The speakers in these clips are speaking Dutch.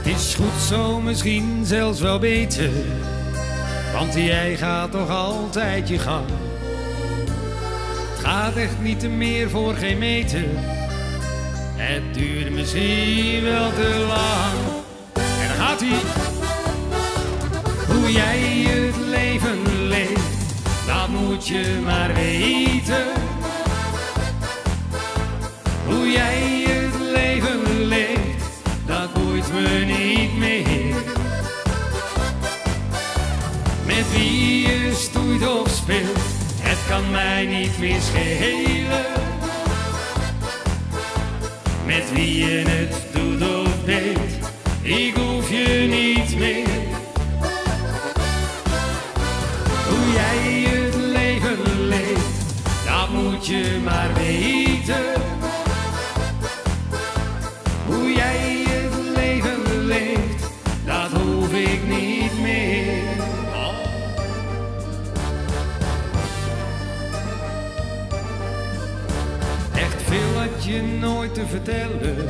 Het is goed zo, misschien zelfs wel beter, want jij gaat toch altijd je gang. Het gaat echt niet te meer voor geen meter, het duurt misschien wel te lang. En dan gaat hij. Hoe jij het leven leeft, dat moet je maar weten. Hoe jij het leven leeft, dat boeit me niet meer. Met wie je stoeit of speelt, het kan mij niet meer schelen. Met wie je het doet of deed, ik hoef je niet meer. Hoe jij het leven leeft, dat moet je maar weten. Hoe jij het leven leeft, dat hoef ik niet meer. Echt veel had je nooit te vertellen,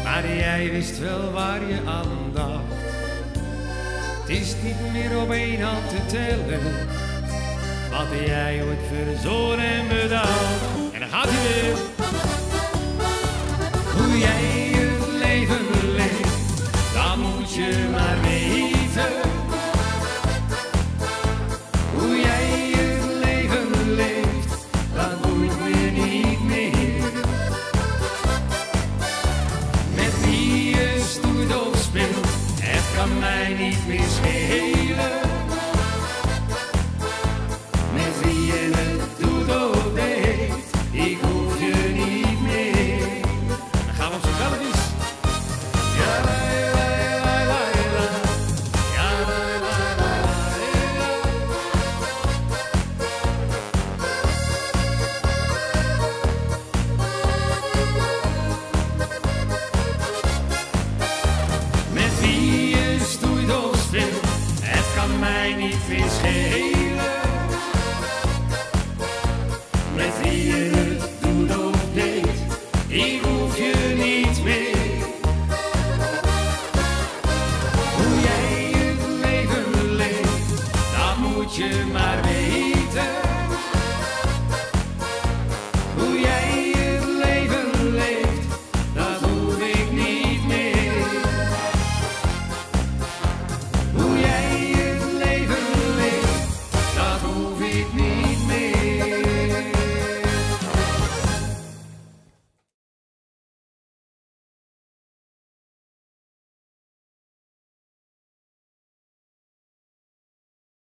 maar jij wist wel waar je aan dacht. Het is niet meer op één hand te tellen, wat jij ooit verzonnen en bedacht. En dan gaat hij weer. Hoe jij het leven leeft, dat moet je